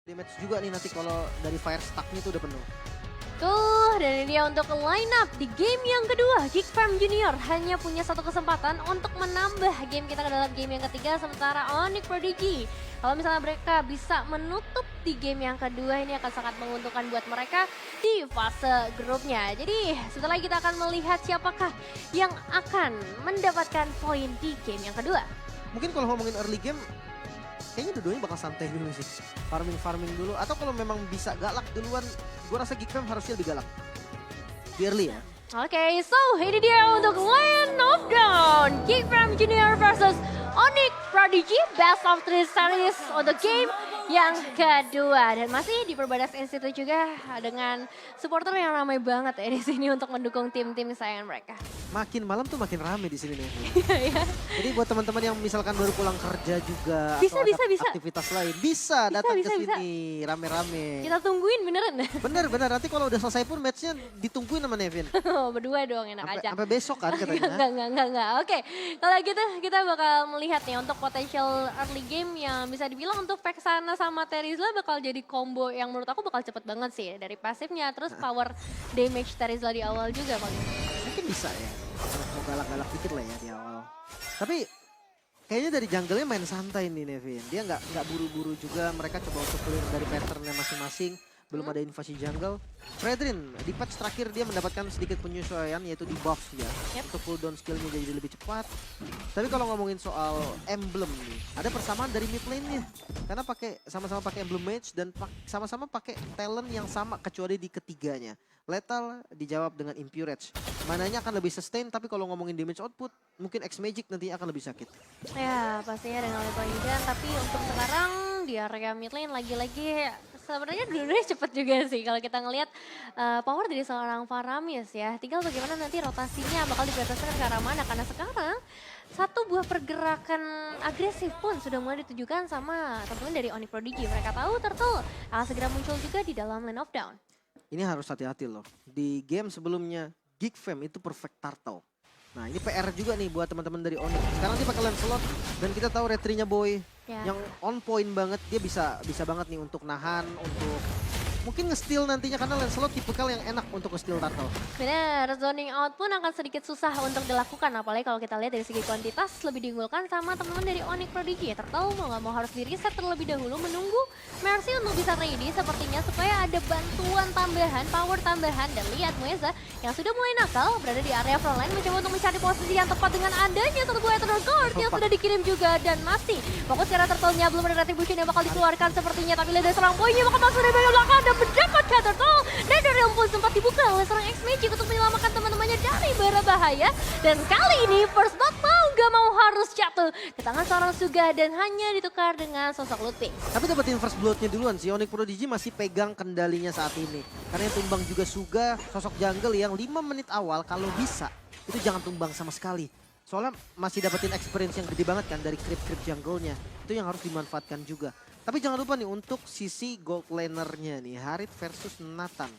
Damage juga nih nanti kalau dari fire stack-nya tuh udah penuh. Tuh, dan ini dia untuk line up di game yang kedua. Geek Fam Junior hanya punya satu kesempatan untuk menambah game kita ke dalam game yang ketiga. Sementara Onyx Prodigy, kalau misalnya mereka bisa menutup di game yang kedua, ini akan sangat menguntungkan buat mereka di fase grupnya. Jadi setelah kita akan melihat siapakah yang akan mendapatkan poin di game yang kedua. Mungkin kalau ngomongin early game, kayaknya dua-duanya bakal santai dulu sih. Farming dulu. Atau kalau memang bisa galak duluan, gue rasa Geek Fam harusnya lebih galak. Di early ya. Oke, so ini dia untuk Land of Dawn. Geek Fam Junior versus Onyx Prodigy. Best of 3 series untuk game yang kedua. Dan masih di Perbanas Institute juga dengan supporter yang ramai banget ya di sini untuk mendukung tim-tim kesayangan mereka. Makin malam tuh makin rame di sini nih. Iya. Jadi buat teman-teman yang misalkan baru pulang kerja juga Bisa, atau ada bisa. aktivitas lain, bisa datang ke bisa. sini rame-rame. Kita tungguin beneran. Bener, nanti kalau udah selesai pun matchnya ditungguin sama Nevin. Berdua doang enak aja. Sampai besok kan katanya. Enggak. Oke, kalau gitu kita bakal melihat nih untuk potential early game yang bisa dibilang untuk Vexana sama Terizla bakal jadi combo yang menurut aku bakal cepet banget sih. Dari pasifnya, terus power damage Terizla di awal juga paling. Mungkin bisa ya. Mau galak-galak dikit lah ya di awal. Tapi kayaknya dari jungle-nya main santai nih Nevin. Dia nggak buru-buru juga. Mereka coba untuk clear dari pattern-nya masing-masing. Belum ada invasi jungle. Fredrin di patch terakhir dia mendapatkan sedikit penyesuaian yaitu di buff ya. Untuk cooldown skillnya jadi lebih cepat. Tapi kalau ngomongin soal emblem nih, ada persamaan dari mid lane-nya. Karena sama-sama pakai emblem mage dan sama-sama pakai talent yang sama kecuali di ketiganya. Lethal dijawab dengan Impurage. Mananya akan lebih sustain, tapi kalau ngomongin damage output, mungkin X-Magic nantinya akan lebih sakit. Ya, pastinya dengan Lethal juga. Tapi untuk sekarang di area mid lane lagi-lagi sebenarnya dulu-dulunya cepet juga sih kalau kita ngelihat power dari seorang Faramis ya. Tinggal bagaimana nanti rotasinya bakal diprioritaskan ke arah mana. Karena sekarang satu buah pergerakan agresif pun sudah mulai ditujukan sama teman-teman dari Onyx Prodigy. Mereka tahu Turtle akan segera muncul juga di dalam Land of Dawn. Ini harus hati-hati loh. Di game sebelumnya, Geek Fam itu perfect turtle. Nah ini PR juga nih buat teman-teman dari Onyx. Sekarang dia pakai Lancelot dan kita tahu retrinya Boy Ya. yang on point banget. Dia bisa banget nih untuk nahan, untuk mungkin nge-steal nantinya karena Lancelot tipikal yang enak untuk nge-steal turtle. Benar, zoning out pun akan sedikit susah untuk dilakukan. Apalagi kalau kita lihat dari segi kuantitas lebih diunggulkan sama teman-teman dari Onyx Prodigy. Ya, Turtle mau nggak mau harus di reset terlebih dahulu menunggu Mercy untuk bisa ready sepertinya supaya ada bantuan tambahan, power tambahan. Dan lihat Mueza yang sudah mulai nakal berada di area frontline mencoba untuk mencari posisi yang tepat dengan adanya satu buah Eternal Guard yang sudah dikirim juga. Dan masih fokus karena Turtle-nya belum ada retribution yang bakal dikeluarkan sepertinya. Tapi lihat dari serang poinnya bakal masuk dari bagian belakang dan mendapatkan Turtle. Dan dari pun sempat dibuka oleh seorang X-Magic untuk menyelamatkan teman-temannya dari bara bahaya. Dan kali ini First Blood mau gak mau harus jatuh ke tangan seorang Suga dan hanya ditukar dengan sosok Ludwig. Tapi dapetin first blood-nya duluan sih. Onyx Prodigy masih pegang kendalinya saat ini. Karena yang tumbang juga Suga, sosok jungle yang 5 menit awal kalau bisa itu jangan tumbang sama sekali. Soalnya masih dapetin experience yang gede banget kan dari creep-creep jungle-nya. Itu yang harus dimanfaatkan juga. Tapi jangan lupa nih untuk sisi gold laner-nya nih, Harit versus Nathan.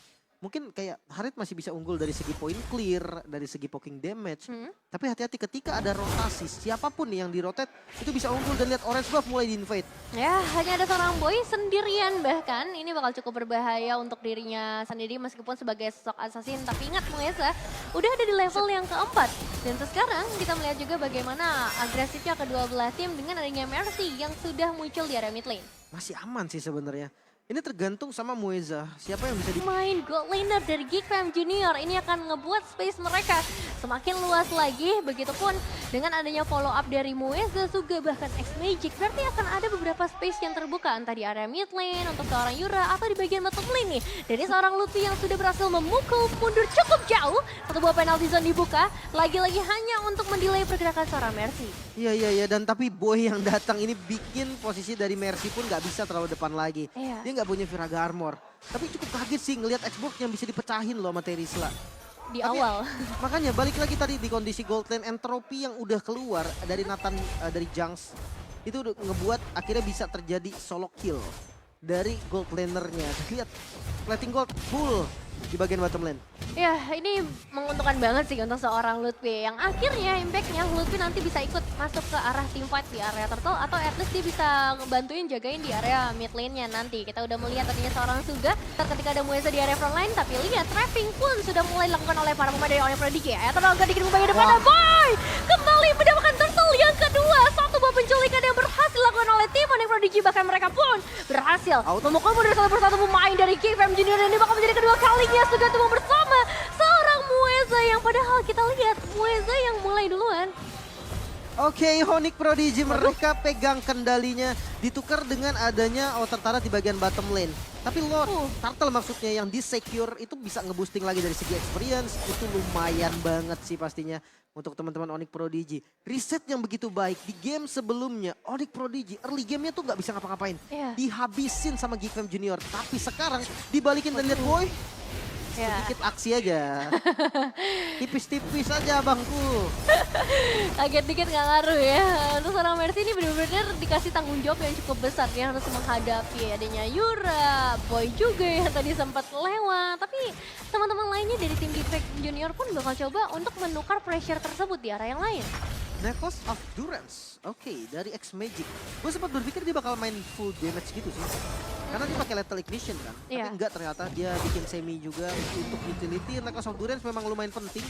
Mungkin kayak Harit masih bisa unggul dari segi point clear, dari segi poking damage. Tapi hati-hati ketika ada rotasi, siapapun nih yang di-rotate itu bisa unggul dan lihat orange buff mulai di-invade. Ya, hanya ada seorang boy sendirian bahkan. Ini bakal cukup berbahaya untuk dirinya sendiri meskipun sebagai sosok assassin. Tapi ingat Mueza, udah ada di level yang keempat. Dan sekarang kita melihat juga bagaimana agresifnya kedua belah tim dengan adanya Mercy yang sudah muncul di area mid lane. Masih aman sih sebenarnya. Ini tergantung sama Mueza, siapa yang bisa di... Main gold laner dari Geek Fam Junior ini akan ngebuat space mereka semakin luas lagi. Begitupun dengan adanya follow up dari Mueza, Suga, bahkan X-Magic. Berarti akan ada beberapa space yang terbuka entah di area mid lane untuk seorang Yura atau di bagian bottom lane nih. Dari seorang Lutfi yang sudah berhasil memukul mundur cukup jauh. Satu buah penalty zone dibuka, lagi-lagi hanya untuk mendelay pergerakan seorang Mercy. Iya, dan tapi Boy yang datang ini bikin posisi dari Mercy pun gak bisa terlalu depan lagi. Iya. Dia gak punya Viraga Armor. Tapi cukup kaget sih ngelihat Xbox yang bisa dipecahin loh sama Terizla. Di Tapi awal. Makanya balik lagi tadi di kondisi gold lane, entropy yang udah keluar dari Nathan, dari Junks. Itu udah ngebuat akhirnya bisa terjadi solo kill dari gold lanernya. Lihat, plating gold full. di bagian bottom lane. Ya, ini menguntungkan banget sih untuk seorang Lutfi yang akhirnya impactnya Lutfi nanti bisa ikut masuk ke arah team fight di area turtle atau at least dia bisa ngebantuin jagain di area mid lane-nya nanti. Kita udah melihat tadinya seorang Suga ketika ada Mueza di area front line, tapi lihat trapping pun sudah mulai dilakukan oleh para pemain dari Onyx Prodigy. Ya, turtle gak dikit bagian depan boy kembali mendapatkan turtle yang kedua. Satu buah penculikan yang berhasil dilakukan oleh tim Onyx Prodigy, bahkan mereka pun berhasil memukul mundur satu persatu pemain dari KFM Junior, dan ini bakal menjadi kedua kalinya Suga tumbuh bersama seorang Mueza yang padahal kita lihat Mueza yang mulai duluan. Oke, Onyx Prodigy mereka pegang kendalinya, ditukar dengan adanya Tara di bagian bottom lane. Tapi Lord Turtle maksudnya yang di-secure itu bisa nge-boosting lagi dari segi experience, itu lumayan banget sih pastinya untuk teman-teman Onyx Prodigy. Reset yang begitu baik di game sebelumnya, Onyx Prodigy early game-nya tuh nggak bisa ngapa-ngapain. Dihabisin sama GFM Junior, tapi sekarang dibalikin dan lihat boy. Sedikit aksi aja. Tipis-tipis aja bangku. Kaget dikit gak ngaruh ya. Untuk seorang Mercy ini benar-benar dikasih tanggung jawab yang cukup besar. Dia harus menghadapi adanya Yura, Boy juga yang tadi sempat lewat. Tapi teman-teman lainnya dari tim Defect Junior pun bakal coba untuk menukar pressure tersebut di area yang lain. Necklace of Durance. Oke, dari X-Magic. Gue sempat berpikir dia bakal main full damage gitu sih. Karena dia pakai Lethal Ignition kan. Tapi enggak, ternyata dia bikin semi juga untuk utility. Necklace of Durance memang lumayan penting.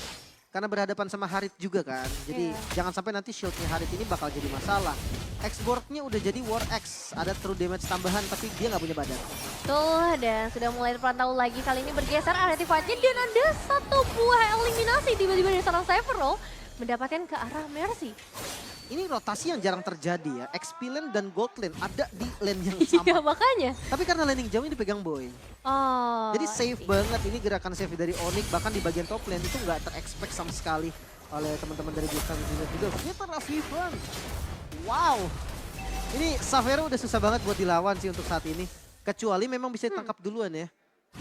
Karena berhadapan sama Harit juga kan. Jadi jangan sampai nanti shieldnya Harit ini bakal jadi masalah. X-boardnya udah jadi War X. Ada true damage tambahan tapi dia nggak punya badan. Tuh, dan sudah mulai terpantau lagi. Kali ini bergeser area fight-nya dan ada satu buah eliminasi tiba-tiba dari seorang Severo mendapatkan ke arah Mercy. Ini rotasi yang jarang terjadi ya. XP lane dan gold lane ada di lane yang sama. Iya, makanya. Tapi karena laning jauh ini dipegang Boy. Jadi safe banget ini gerakan save dari Onyx. Bahkan di bagian top lane itu nggak ter-expect sama sekali oleh teman-teman dari Gifan juga. Ternyata Rafivan. Wow. Ini Savero udah susah banget buat dilawan sih untuk saat ini. Kecuali memang bisa ditangkap duluan ya.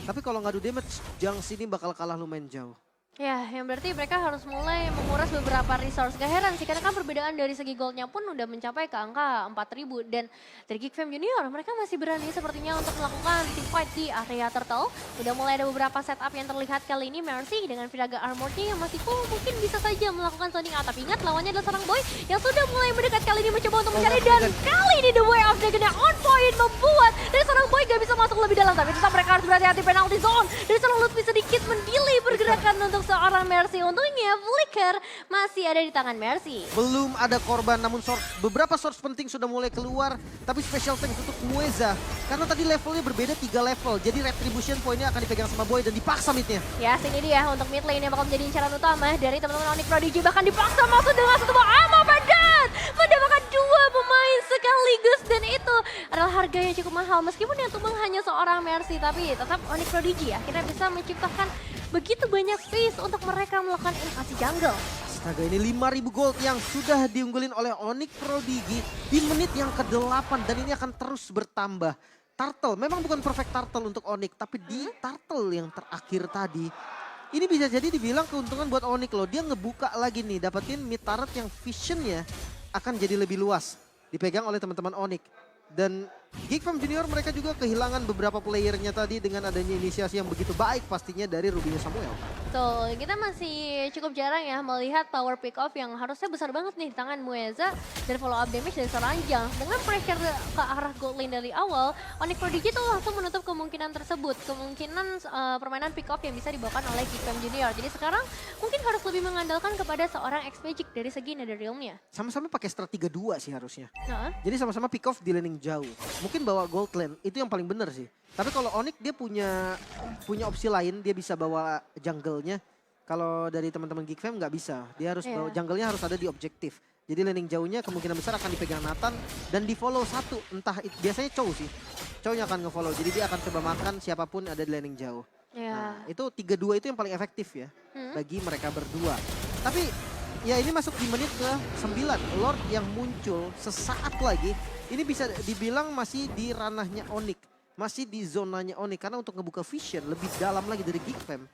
Tapi kalau ngadu damage, Jang sini bakal kalah lumayan jauh. Ya, yang berarti mereka harus mulai menguras beberapa resource. Gak heran sih, karena kan perbedaan dari segi goldnya pun udah mencapai ke angka 4.000. Dan dari Geekfam Junior, mereka masih berani sepertinya untuk melakukan team fight di area turtle. Udah mulai ada beberapa setup yang terlihat kali ini. Mercy dengan Viraga Armor-nya yang masih full mungkin bisa saja melakukan zoning out. Tapi ingat, lawannya adalah seorang Boy yang sudah mulai mendekat kali ini mencoba untuk mencari. Dan kali ini The Way of Dragon on point membuat dari seorang Boy gak bisa masuk lebih dalam. Tapi tetap mereka harus berhati-hati penalty zone. Dari seorang Lutfi sedikit mendelay pergerakan untuk seorang Mercy. Untungnya Flicker masih ada di tangan Mercy. Belum ada korban, namun beberapa source penting sudah mulai keluar. Tapi special thanks untuk Mueza. Karena tadi levelnya berbeda 3 level. Jadi retribution pointnya akan dipegang sama Boy dan dipaksa midnya. Ya, sini dia untuk mid lane yang bakal menjadi incaran utama dari teman-teman Onyx Prodigy. Bahkan dipaksa masuk dengan satu buah ammo padat. Mendapatkan 2 pemain sekaligus. Dan itu adalah harga yang cukup mahal. Meskipun yang tumbang hanya seorang Mercy. Tapi tetap Onyx Prodigy akhirnya bisa menciptakan begitu banyak space untuk mereka melakukan invasi jungle. Astaga, ini 5.000 gold yang sudah diunggulin oleh Onyx Prodigy di menit yang ke-8 dan ini akan terus bertambah. Turtle, memang bukan perfect turtle untuk Onyx, tapi di turtle yang terakhir tadi, ini bisa jadi dibilang keuntungan buat Onyx loh. Dia ngebuka lagi nih, dapetin mid turret yang visionnya akan jadi lebih luas. Dipegang oleh teman-teman Onyx. Dan Geekfam Junior mereka juga kehilangan beberapa playernya tadi dengan adanya inisiasi yang begitu baik pastinya dari Rubinho Samuel. So, kita masih cukup jarang ya melihat power pick off yang harusnya besar banget nih di tangan Mueza dan follow up damage dari seorang Jang. Dengan pressure ke arah gold lane dari awal, Onyx Prodigy tuh langsung menutup kemungkinan tersebut. Kemungkinan permainan pick off yang bisa dibawakan oleh Geekfam Junior. Jadi sekarang mungkin harus lebih mengandalkan kepada seorang X-Magic dari segi Netherrealm-nya. Sama-sama pakai strategi 2 sih harusnya. Jadi sama-sama pick off di laning jauh. Mungkin bawa gold lane, itu yang paling benar sih. Tapi kalau Onyx dia punya opsi lain, dia bisa bawa jungle-nya. Kalau dari teman-teman Geekfam nggak bisa. Dia harus bawa jungle-nya harus ada di objektif. Jadi laning jauhnya kemungkinan besar akan dipegang Nathan dan di follow satu. Entah biasanya Chow sih. Chow-nya akan nge-follow. Jadi dia akan coba makan siapapun ada di laning jauh. Nah, itu 3-2 itu yang paling efektif ya bagi mereka berdua. Tapi ya ini masuk di menit ke-9. Lord yang muncul sesaat lagi. Ini bisa dibilang masih di ranahnya Onyx. Masih di zonanya Onyx. Karena untuk ngebuka vision lebih dalam lagi dari Geekfam.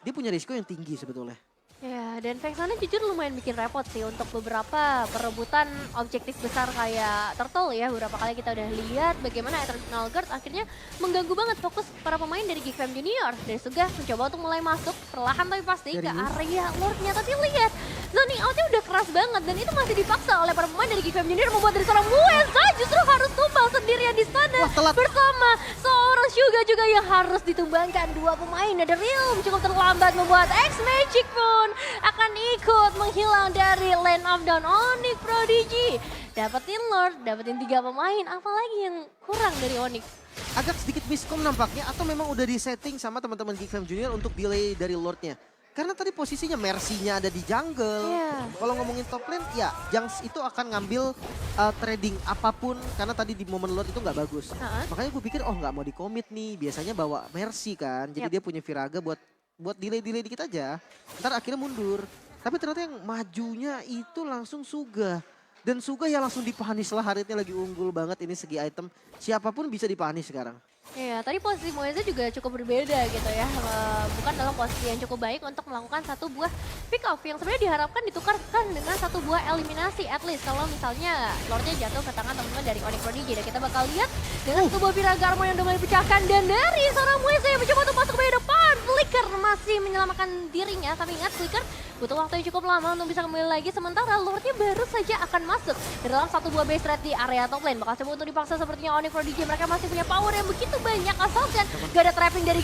Dia punya risiko yang tinggi sebetulnya. Ya, dan Vexana jujur lumayan bikin repot sih untuk beberapa perebutan objektif besar kayak Turtle ya. Beberapa kali kita udah lihat bagaimana Eternal Guard akhirnya mengganggu banget fokus para pemain dari Geek Fam Junior. Dari Sugah mencoba untuk mulai masuk perlahan tapi pasti ke area Lordnya. Tapi lihat, zoning outnya udah keras banget dan itu masih dipaksa oleh para pemain dari Geek Fam Junior membuat dari seorang Mueza justru harus tumbang sendirian di sana. Bersama seorang Suga juga yang harus ditumbangkan. Dua pemain ada Realm cukup terlambat membuat X-Magic pun akan ikut menghilang dari lane of down Onyx Prodigy. Dapetin Lord, dapetin 3 pemain, apalagi yang kurang dari Onyx? Agak sedikit miskom nampaknya atau memang udah disetting sama teman-teman Geek Fam Junior untuk delay dari Lordnya. Karena tadi posisinya Mercy-nya ada di jungle. Kalau ngomongin top lane, ya Junks itu akan ngambil trading apapun. Karena tadi di momen Lord itu nggak bagus. Makanya gue pikir, oh nggak mau di-commit nih. Biasanya bawa Mercy kan. Jadi dia punya Viraga buat delay-delay dikit aja. Ntar akhirnya mundur. Tapi ternyata yang majunya itu langsung Sugah. Dan Sugah ya langsung dipanis lah, Haritnya lagi unggul banget ini segi item. Siapapun bisa dipanis sekarang. Iya, tadi posisi Mueza juga cukup berbeda gitu ya. Bukan dalam posisi yang cukup baik untuk melakukan satu buah pick off yang sebenarnya diharapkan ditukarkan dengan satu buah eliminasi at least. Kalau misalnya Lordnya jatuh ke tangan teman-teman dari Onyx Prodigy. Dan kita bakal lihat dengan satu buah Viraga Armor yang udah mulai dipecahkan. Dan dari seorang Mueza yang mencoba untuk masuk ke bagian depan. Flicker masih menyelamatkan dirinya. Tapi ingat Flicker butuh waktu yang cukup lama untuk bisa kembali lagi. Sementara Lordnya baru saja akan masuk ke dalam satu buah base trade di area top lane. Bakal coba untuk dipaksa sepertinya Onyx Prodigy. Mereka masih punya power yang begitu banyak asalkan gak ada trapping dari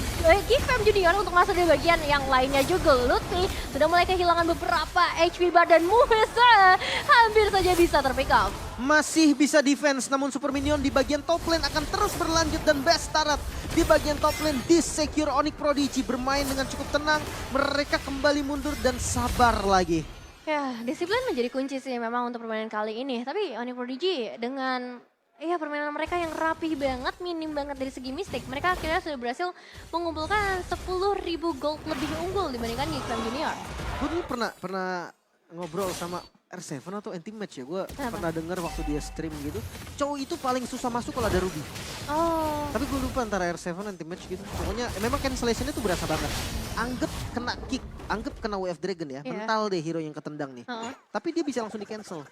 Geek Fam Junior untuk masuk di bagian yang lainnya juga. Lutfi sudah mulai kehilangan beberapa HP badan Muesa. Hampir saja bisa terpick up. Masih bisa defense, namun Super Minion di bagian top lane akan terus berlanjut dan best start di bagian top lane di-secure Onyx Prodigy bermain dengan cukup tenang. Mereka kembali mundur dan sabar lagi. Ya, disiplin menjadi kunci sih memang untuk permainan kali ini. Tapi Onyx Prodigy dengan permainan mereka yang rapih banget, minim banget dari segi mistik. Mereka akhirnya sudah berhasil mengumpulkan 10.000 gold lebih unggul dibandingkan Geek Fam Junior. Gue dulu pernah ngobrol sama R7 atau Anti-Match ya. Gue pernah dengar waktu dia stream gitu. Cowok itu paling susah masuk kalau ada Ruby. Oh. Tapi gue lupa antara R7 Anti-Match gitu. Pokoknya memang cancellationnya tuh berasa banget. Anggap kena kick, anggap kena WF Dragon ya. Mental deh hero yang ketendang nih. Tapi dia bisa langsung di cancel.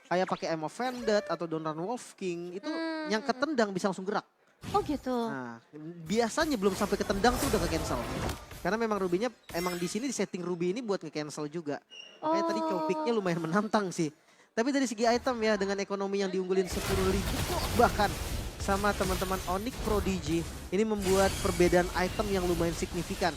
Kayak pakai Am of Vended atau Don't Run Wolf King itu yang ketendang bisa langsung gerak. Oh gitu. Nah, biasanya belum sampai ketendang tuh udah ke-cancel. Karena memang Ruby-nya emang di sini di setting Ruby ini buat nge-cancel juga. Makanya tadi Chopik-nya lumayan menantang sih. Tapi dari segi item ya dengan ekonomi yang diunggulin 10.000 bahkan sama teman-teman Onyx Prodigy ini membuat perbedaan item yang lumayan signifikan.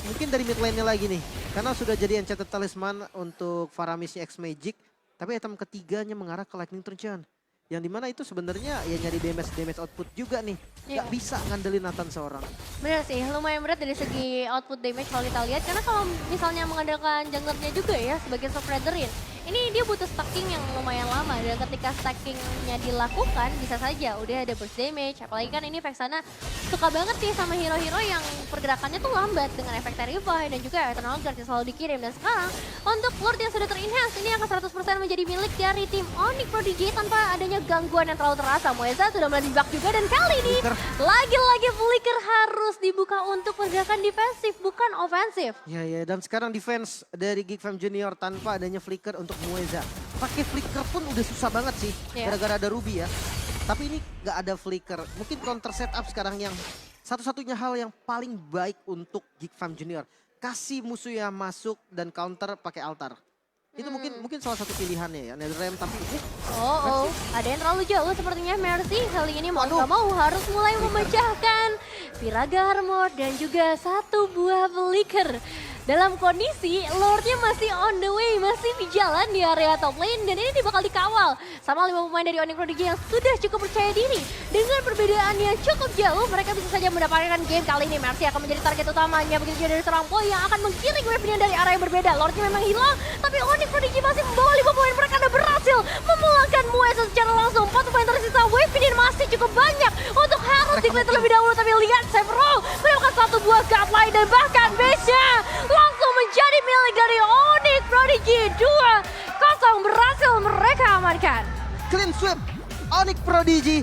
Mungkin dari mid lane-nya lagi nih. Karena sudah jadi Enchanted Talisman untuk Faramisnya X-Magic. Tapi item ketiganya mengarah ke Lightning Turn. Yang dimana itu sebenarnya ya nyari damage output juga nih. Gak bisa ngandelin Nathan seorang. Bener sih, lumayan berat dari segi output damage kalau kita lihat. Karena kalau misalnya mengandalkan junglernya juga ya sebagai Sofrederin. Ini dia butuh stacking yang lumayan lama. Dan ketika stackingnya dilakukan bisa saja udah ada burst damage. Apalagi kan ini Vexana suka banget sih sama hero-hero yang pergerakannya tuh lambat. Dengan efek Terrify dan juga Eternal Guard yang selalu dikirim. Dan sekarang untuk Lord yang sudah ter-enhance ini akan 100% menjadi milik dari tim Onyx Prodigy tanpa adanya gangguan yang terlalu terasa. Mueza sudah mulai dibak juga dan kali ini lagi-lagi Flicker harus dibuka untuk pergerakan defensif bukan ofensif. Ya dan sekarang defense dari Geek Fam Junior tanpa adanya Flicker untuk Mueza. Pakai Flicker pun udah susah banget sih gara-gara ada Ruby ya. Tapi ini gak ada Flicker. Mungkin counter setup sekarang yang satu-satunya hal yang paling baik untuk Geek Fam Junior. Kasih musuh yang masuk dan counter pakai altar. Itu mungkin salah satu pilihannya ya, Netherrealm tapi ada yang terlalu jauh sepertinya Mercy kali ini mau nggak mau harus mulai memecahkan Viraga Armor dan juga satu buah Flicker. Dalam kondisi Lordnya masih on the way, masih di jalan di area top lane dan ini bakal dikawal sama 5 pemain dari Onyx Prodigy yang sudah cukup percaya diri. Dengan perbedaan yang cukup jauh, mereka bisa saja mendapatkan game kali ini. Mercy akan menjadi target utamanya, begitu juga dari seorang Poi yang akan menggiring wave-nya dari area yang berbeda. Lordnya memang hilang, tapi Onyx Prodigy masih membawa 5 pemain. Mereka sudah berhasil memulangkan Muesa secara langsung. 4 pemain tersisa, wave-nya masih cukup banyak untuk harus diklik terlebih dahulu. Tapi lihat, Severo mendapatkan satu buah godline dan bahkan base-nya langsung menjadi milik dari Onyx Prodigy. 2-0 berhasil mereka amankan. clean sweep Onyx Prodigy.